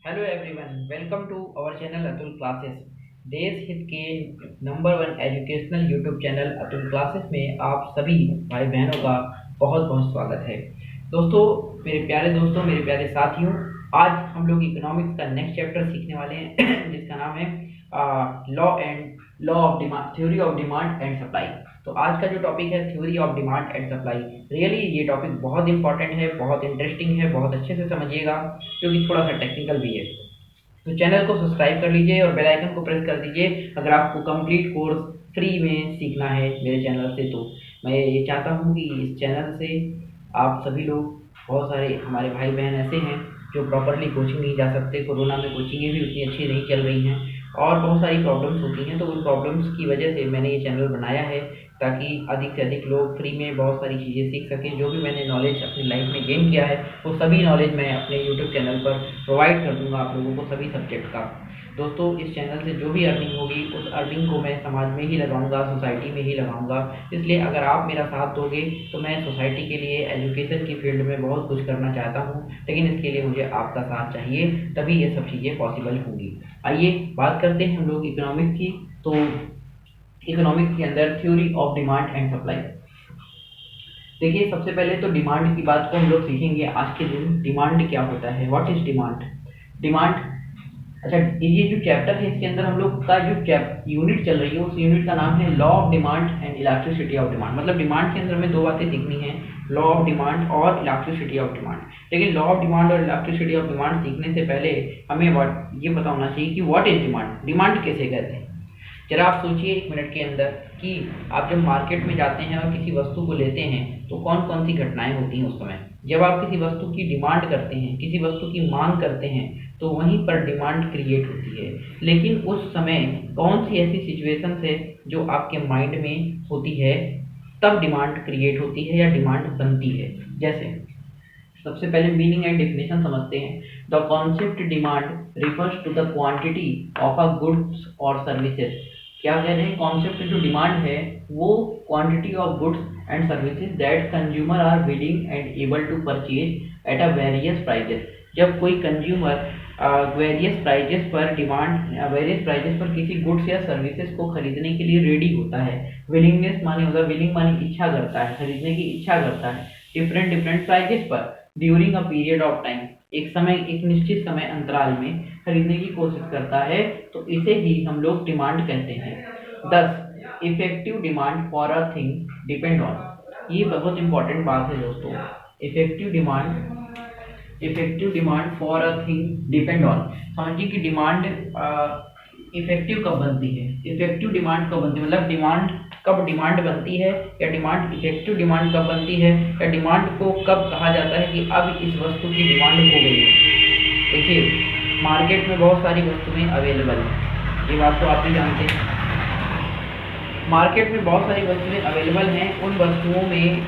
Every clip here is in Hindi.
Hello everyone, welcome to our channel Atul classes. देश हित के number one educational YouTube channel Atul classes में आप सभी भाई बहनों का बहुत बहुत स्वागत है। दोस्तों, मेरे प्यारे दोस्तों, मेरे प्यारे साथियों, आज हम लोग इकोनॉमिक्स का नेक्स्ट चैप्टर सीखने वाले हैं जिसका नाम है law of demand, theory of demand and supply. तो आज का जो टॉपिक है theory of demand and supply, really ये टॉपिक बहुत इंपॉर्टेंट है, बहुत इंटरेस्टिंग है, बहुत अच्छे से समझिएगा क्योंकि थोड़ा सा टेक्निकल भी है। तो चैनल को सब्सक्राइब कर लीजिए और बेल आइकन को प्रेस कर दीजिए अगर आपको कंप्लीट कोर्स फ्री में सीखना है मेरे चैनल से। तो मैं ये चाहता हूँ कि इस चैनल से आप सभी लोग, बहुत सारे हमारे भाई बहन ऐसे हैं जो प्रॉपरली कोचिंग नहीं जा सकते, कोरोना में कोचिंगें भी उतनी अच्छी नहीं चल रही हैं और बहुत सारी प्रॉब्लम्स होती हैं। तो उन प्रॉब्लम्स की वजह से मैंने ये चैनल बनाया है ताकि अधिक से अधिक लोग फ्री में बहुत सारी चीज़ें सीख सकें। जो भी मैंने नॉलेज अपनी लाइफ में गेन किया है वो सभी नॉलेज मैं अपने यूट्यूब चैनल पर प्रोवाइड कर दूंगा आप लोगों को, सभी सब्जेक्ट का। दोस्तों, इस चैनल से जो भी अर्निंग होगी उस अर्निंग को मैं समाज में ही लगाऊंगा, सोसाइटी में ही लगाऊंगा। इसलिए अगर आप मेरा साथ दोगे तो मैं सोसाइटी के लिए, एजुकेशन की फील्ड में बहुत कुछ करना चाहता हूँ, लेकिन इसके लिए मुझे आपका साथ चाहिए, तभी ये सब चीज़ें पॉसिबल होंगी। आइए बात करते हैं हम लोग इकोनॉमिक्स की। तो इकोनॉमिक्स के अंदर theory of demand and supply. देखिए, सबसे पहले तो डिमांड की बात को हम लोग सीखेंगे आज के दिन। डिमांड क्या होता है, व्हाट इज डिमांड। डिमांड, अच्छा, ये जो चैप्टर है इसके अंदर हम लोग का जो यूनिट चल रही है उस यूनिट का नाम है law of demand and elasticity of demand. मतलब डिमांड के अंदर हमें दो बातें सीखनी है, लॉ ऑफ डिमांड और इलेक्ट्रिसिटी ऑफ डिमांड। लेकिन लॉ ऑफ डिमांड और इलेक्ट्रिसिटी ऑफ डिमांड सीखने से पहले हमें ये पता होना चाहिए कि व्हाट इज डिमांड, डिमांड कैसे कहते हैं। जरा आप सोचिए एक मिनट के अंदर कि आप जब मार्केट में जाते हैं और किसी वस्तु को लेते हैं तो कौन कौन सी घटनाएं होती हैं उस समय। जब आप किसी वस्तु की डिमांड करते हैं, किसी वस्तु की मांग करते हैं, तो वहीं पर डिमांड क्रिएट होती है। लेकिन उस समय कौन सी ऐसी सिचुएशन है जो आपके माइंड में होती है, तब डिमांड क्रिएट होती है या डिमांड बनती है। जैसे सबसे पहले मीनिंग एंड डेफिनेशन समझते हैं। The concept demand refers to the quantity of a goods और सर्विसेज। क्या कह रहे हैं, कॉन्सेप्ट जो डिमांड है वो quantity of goods and services that consumer are willing and able to purchase at a various prices. जब कोई कंज्यूमर वेरियस प्राइजेस पर किसी गुड्स या सर्विसेज को खरीदने के लिए रेडी होता है। विलिंगनेस माने होता है, विलिंग माने इच्छा करता है, खरीदने की इच्छा करता है, डिफरेंट डिफरेंट प्राइजेस पर during a period of time, एक निश्चित समय अंतराल में खरीदने की कोशिश करता है, तो इसे ही हम लोग डिमांड कहते हैं। 10 effective demand for a thing depend on. ये बहुत इंपॉर्टेंट बात है दोस्तों। Effective demand for a thing depend on. समझिए कि डिमांड इफेक्टिव कब बनती है, इफेक्टिव डिमांड कब बनती है, मतलब डिमांड बनती है, या डिमांड इफेक्टिव डिमांड कब बनती है, या डिमांड को कब कहा जाता है कि अब इस वस्तु की डिमांड हो गई है। देखिए, मार्केट में बहुत सारी वस्तुएं अवेलेबल हैं, ये बात तो आप भी जानते हैं। मार्केट में बहुत सारी वस्तुएं अवेलेबल हैं, उन वस्तुओं में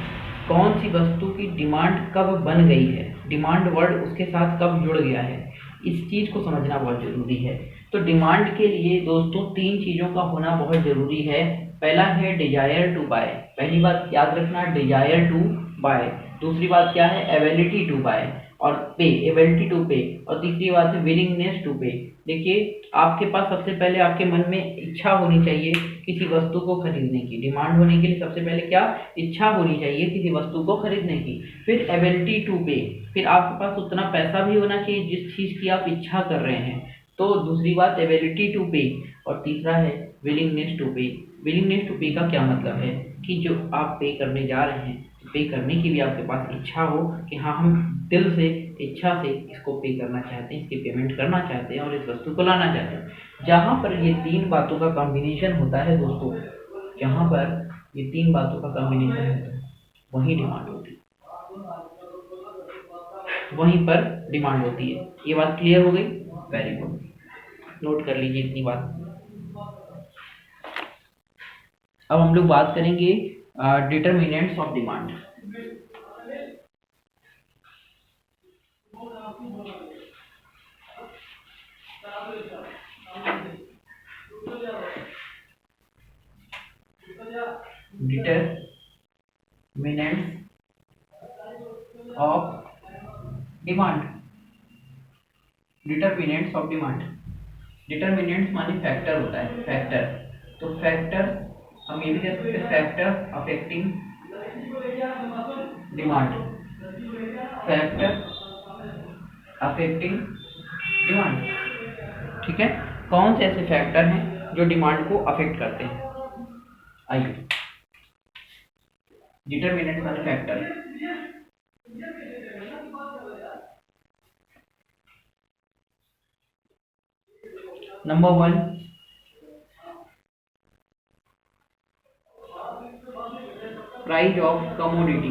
कौन सी वस्तु की डिमांड कब बन गई है, डिमांड वर्ड उसके साथ कब जुड़ गया है, इस चीज़ को समझना बहुत ज़रूरी है। तो डिमांड के लिए दोस्तों तीन चीज़ों का होना बहुत ज़रूरी है। पहला है डिजायर टू बाय, पहली बात याद रखना, डिजायर टू बाय। दूसरी बात क्या है, एबिलिटी टू बाय और पे, एबिलिटी टू पे। और तीसरी बात है विलिंगनेस टू पे। देखिए, आपके पास सबसे पहले आपके मन में इच्छा होनी चाहिए किसी वस्तु को खरीदने की। डिमांड होने के लिए सबसे पहले क्या, इच्छा होनी चाहिए किसी वस्तु को खरीदने की। फिर एबिलिटी टू पे, फिर आपके पास उतना पैसा भी होना चाहिए जिस चीज़ की आप इच्छा कर रहे हैं। तो दूसरी बात एबिलिटी टू पे, और तीसरा है विलिंगनेस टू पे। विलिंगनेस टू पे का क्या मतलब है कि जो आप पे करने जा रहे हैं, पे करने की भी आपके पास इच्छा हो कि हाँ, हम दिल से, इच्छा से इसको पे करना चाहते हैं, इसकी पेमेंट करना चाहते हैं और इस वस्तु को लाना चाहते हैं। जहाँ पर ये तीन बातों का कॉम्बिनेशन होता है दोस्तों, जहाँ पर ये तीन बातों का कॉम्बिनेशन होता है वहीं डिमांड होती है, वहीं पर डिमांड होती है। ये बात क्लियर हो गई, वेरी गुड, नोट कर लीजिए इतनी बात। अब हम लोग बात करेंगे determinants of demand. Determinants of demand. Determinants of demand. Determinants माने फैक्टर होता है, फैक्टर। तो फैक्टर हम ये भी कह सकते हैं factor affecting demand, factor affecting demand. ठीक है, कौन से ऐसे फैक्टर हैं जो डिमांड को अफेक्ट करते हैं? आइए, डिटर्मिनेंट माने factor. Number 1, price of commodity.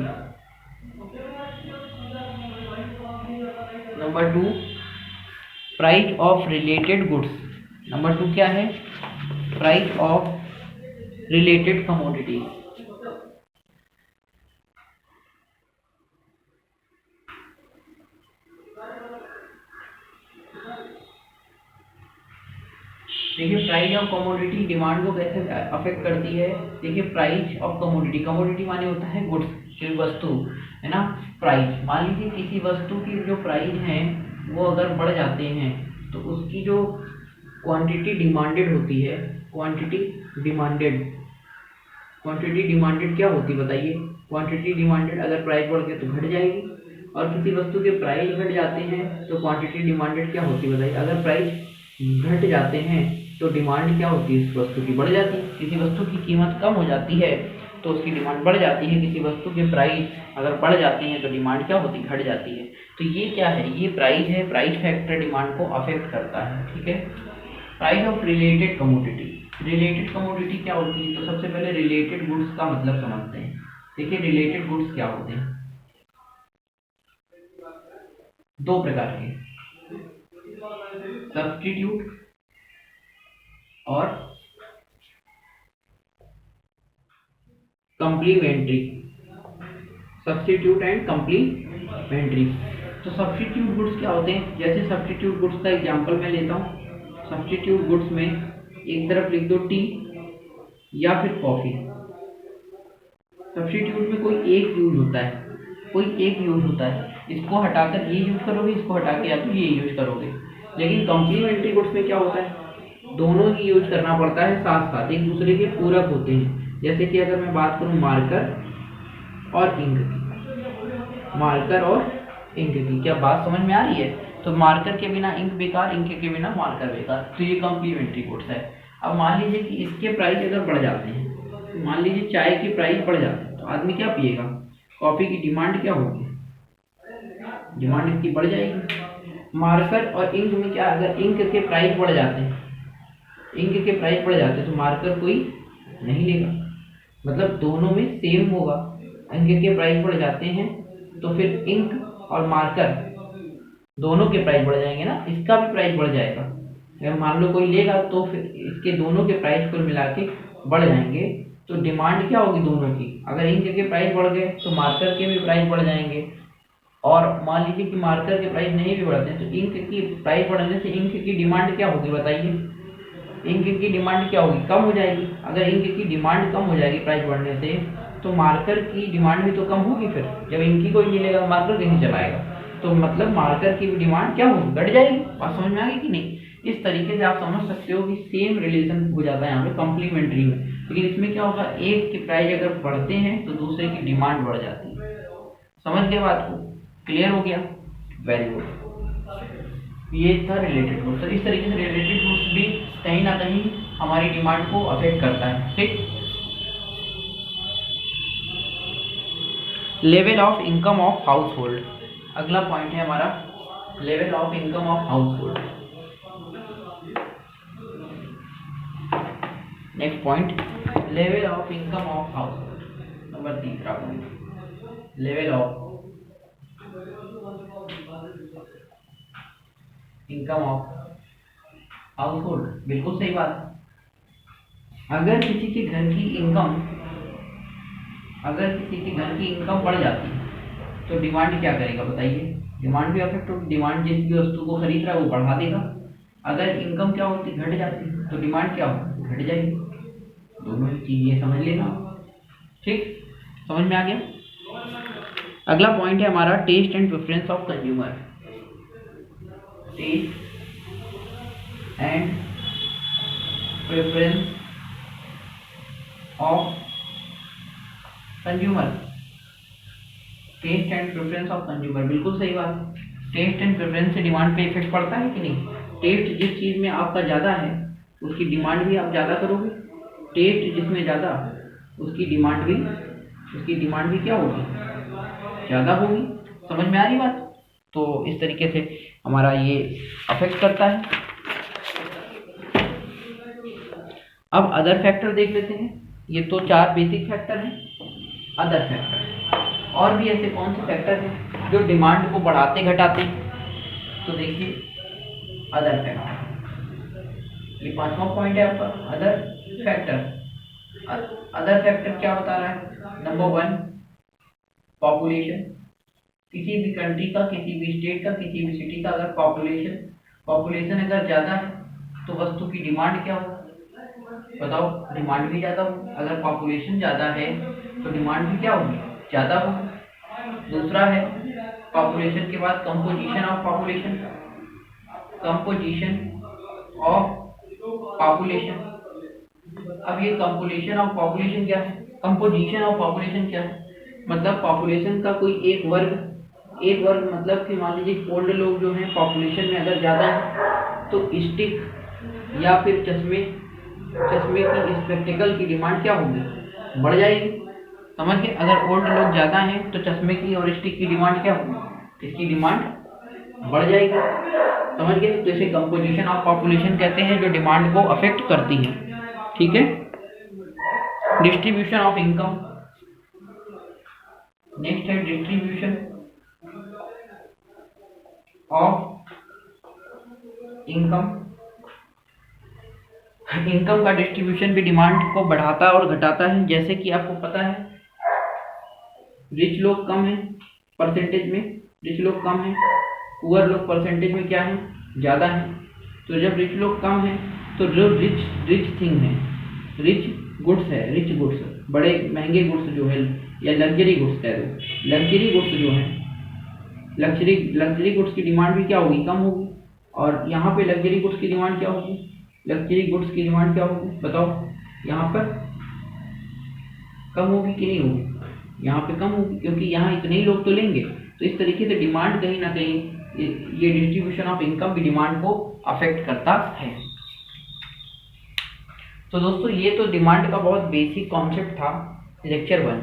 Number 2, price of related goods. Number 2 क्या है? Price of related commodity. देखिए, प्राइस ऑफ कमोडिटी डिमांड को कैसे अफेक्ट करती है। देखिए, प्राइस ऑफ कमोडिटी, कमोडिटी माने होता है गुड्स, जो वस्तु है ना। प्राइस, मान लीजिए किसी वस्तु की जो प्राइस है वो अगर बढ़ जाते हैं तो उसकी जो क्वांटिटी डिमांडेड होती है, क्वांटिटी डिमांडेड क्या होती है बताइए? क्वांटिटी डिमांडेड, अगर प्राइस बढ़ गए तो घट जाएगी, और किसी वस्तु के प्राइस घट जाते हैं तो क्वांटिटी डिमांडेड क्या होती है बताइए? अगर प्राइस घट जाते हैं तो डिमांड क्या होती है? इस वस्तु की बढ़ जाती है। किसी वस्तु की कीमत कम हो जाती है तो उसकी डिमांड बढ़ जाती है, किसी वस्तु के प्राइस अगर बढ़ जाते हैं तो डिमांड क्या होती है? घट जाती है। तो ये क्या है? ये प्राइस है, प्राइस फैक्टर डिमांड को अफेक्ट करता है। ठीक है, price of related commodity. Related commodity क्या होती है? तो सबसे पहले रिलेटेड गुड्स का मतलब समझते हैं। देखिए, रिलेटेड गुड्स क्या होते हैं? दो प्रकार के, सब्स्टिट्यूट और कंप्लीमेंट्री। Substitute and complementary. तो सब्स्टिट्यूट गुड्स क्या होते हैं? जैसे सब्स्टिट्यूट गुड्स का एग्जांपल मैं लेता हूँ। सब्स्टिट्यूट गुड्स में एक तरफ लिख दो टी या फिर कॉफी। सब्स्टिट्यूट में कोई एक यूज होता है, इसको हटाकर ये यूज करोगे, इसको हटा के या तो ये यूज करोगे। लेकिन कॉम्प्लीमेंट्री गुड्स में क्या होता है? दोनों ही यूज करना पड़ता है, साथ साथ एक दूसरे के पूरक होते हैं। जैसे कि अगर मैं बात करूं मार्कर और इंक की, मार्कर और इंक की, क्या बात समझ में आ रही है? तो मार्कर के बिना इंक बेकार, इंक के बिना मार्कर बेकार। तो ये कॉम्प्लीमेंट्री गुड्स है। अब मान लीजिए कि इसके प्राइस अगर बढ़ जाते हैं, तो मान लीजिए चाय की प्राइस बढ़ जाती है तो आदमी क्या पिएगा? कॉफी की डिमांड क्या होगी? डिमांड इसकी बढ़ जाएगी। मार्कर और इंक में क्या, अगर इंक के प्राइस बढ़ जाते हैं, तो मार्कर कोई नहीं लेगा, मतलब दोनों में सेम होगा। इंक के प्राइस बढ़ जाते हैं तो फिर इंक और मार्कर दोनों के प्राइस बढ़ जाएंगे ना, इसका भी प्राइस बढ़ जाएगा। अगर मान लो कोई लेगा तो फिर इसके दोनों के प्राइस को मिला के बढ़ जाएंगे। तो डिमांड क्या होगी दोनों की? अगर इंक के प्राइस बढ़ गए तो मार्कर के भी प्राइस बढ़ जाएंगे, और मान लीजिए कि मार्कर के प्राइस नहीं भी बढ़ते हैं तो इंक की प्राइस बढ़ने से इंक की डिमांड क्या होगी बताइए? इंक की डिमांड क्या होगी? कम हो जाएगी। अगर इंक की डिमांड कम हो जाएगी प्राइस बढ़ने से, तो मार्कर की डिमांड भी तो कम होगी। फिर जब इंक की कोई नहीं लेगा, मार्कर कहीं चलाएगा, तो मतलब मार्कर की भी डिमांड क्या होगी? घट जाएगी। बात समझ में आ गई कि नहीं? इस तरीके से आप समझ सकते हो कि सेम रिलेशन हो जाता है यहाँ पे कॉम्प्लीमेंट्री में। लेकिन इसमें क्या होगा, एक के प्राइस अगर बढ़ते हैं तो दूसरे की डिमांड बढ़ जाती है। समझ गए बात को? क्लियर हो गया? Very good. ये था रिलेटेड गुड्स। तो इस तरीके से रिलेटेड गुड्स भी कहीं ना कहीं हमारी डिमांड को अफेक्ट करता है। ठीक, level of income of house hold. अगला पॉइंट है हमारा level of income of house hold. Next point, level of income of house hold. Number 3 point, level of income of house hold. बिल्कुल सही बात। अगर किसी के घर की इनकम बढ़ जाती है तो डिमांड क्या करेगा बताइए? डिमांड भी अफेक्ट होगी। डिमांड जिस भी वस्तु को खरीद रहा है वो बढ़ा देगा। अगर इनकम क्या होती है? घट जाती है, तो डिमांड क्या होगी? घट जाएगी। दोनों ही चीजें समझ लेना। ठीक, समझ में आ गया? अगला पॉइंट है हमारा test and preference of consumer. Test and preference of consumer. Test and preference of consumer, बिल्कुल सही बात है। टेस्ट एंड प्रेफरेंस से डिमांड पे इफेक्ट पड़ता है कि नहीं? टेस्ट जिस चीज़ में आपका ज़्यादा है उसकी डिमांड भी आप ज़्यादा करोगे, टेस्ट जिसमें ज़्यादा उसकी डिमांड भी क्या होगी? ज़्यादा होगी। समझ में आ रही बात? तो इस तरीके से हमारा ये अफेक्ट करता है। अब अदर फैक्टर देख लेते हैं। ये तो 4 बेसिक फैक्टर हैं। अदर फैक्टर, और भी ऐसे कौन से फैक्टर हैं जो डिमांड को बढ़ाते घटाते? तो देखिए अदर फैक्टर, ये 5वां पॉइंट है आपका, अदर फैक्टर। अदर फैक्टर क्या बता रहा है? Number 1 population. किसी भी कंट्री का, किसी भी स्टेट का, किसी भी सिटी का अगर पॉपुलेशन अगर ज़्यादा है तो वस्तु की डिमांड क्या हो? बताओ, डिमांड भी ज़्यादा हो। अगर पॉपुलेशन ज़्यादा है तो डिमांड भी क्या होगी? ज़्यादा होगी। दूसरा है पॉपुलेशन के बाद composition of population. Composition of population. अब ये कंपोजिशन ऑफ पॉपुलेशन क्या है? कंपोजिशन ऑफ पॉपुलेशन क्या है? मतलब पॉपुलेशन का कोई एक वर्ग मतलब कि मान लीजिए ओल्ड लोग जो हैं पॉपुलेशन में अगर ज़्यादा है तो स्टिक या फिर चश्मे की स्पेक्टिकल की डिमांड क्या होगी? बढ़ जाएगी। समझ गए? अगर ओल्ड लोग ज़्यादा हैं तो चश्मे की और स्टिक की डिमांड क्या होगी? इसकी डिमांड बढ़ जाएगी। समझ गए? तो इसे कंपोजिशन ऑफ पॉपुलेशन कहते हैं, जो डिमांड को अफेक्ट करती है। ठीक है। डिस्ट्रीब्यूशन ऑफ इनकम, नेक्स्ट है डिस्ट्रीब्यूशन ऑफ इनकम। इनकम का डिस्ट्रीब्यूशन भी डिमांड को बढ़ाता और घटाता है। जैसे कि आपको पता है रिच लोग कम हैं परसेंटेज में, रिच लोग कम हैं, पुअर लोग परसेंटेज में क्या है? ज़्यादा है। तो जब रिच लोग कम हैं तो जो रिच थिंग है, रिच गुड्स है, रिच गुड्स, बड़े महंगे गुड्स जो है या लग्जरी गुड्स कह दो, लग्जरी गुड्स जो है, लग्जरी गुड्स की डिमांड भी क्या होगी? कम होगी। और यहाँ पे लग्जरी गुड्स की डिमांड क्या होगी? लग्जरी गुड्स की डिमांड क्या होगी? बताओ, यहाँ पर कम होगी कि नहीं होगी? यहाँ पे कम होगी, क्योंकि यहाँ इतने ही लोग तो लेंगे। तो इस तरीके से डिमांड कहीं ना कहीं, ये डिस्ट्रीब्यूशन ऑफ इनकम भी डिमांड को अफेक्ट करता है। तो दोस्तों ये तो डिमांड का बहुत बेसिक कॉन्सेप्ट था, लेक्चर 1।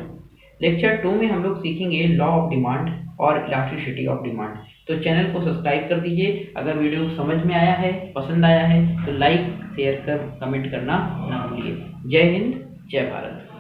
लेक्चर 2 में हम लोग सीखेंगे लॉ ऑफ डिमांड और इलास्टिसिटी ऑफ डिमांड। तो चैनल को सब्सक्राइब कर दीजिए। अगर वीडियो समझ में आया है, पसंद आया है तो लाइक, शेयर कर, कमेंट करना ना भूलिए। जय हिंद, जय भारत।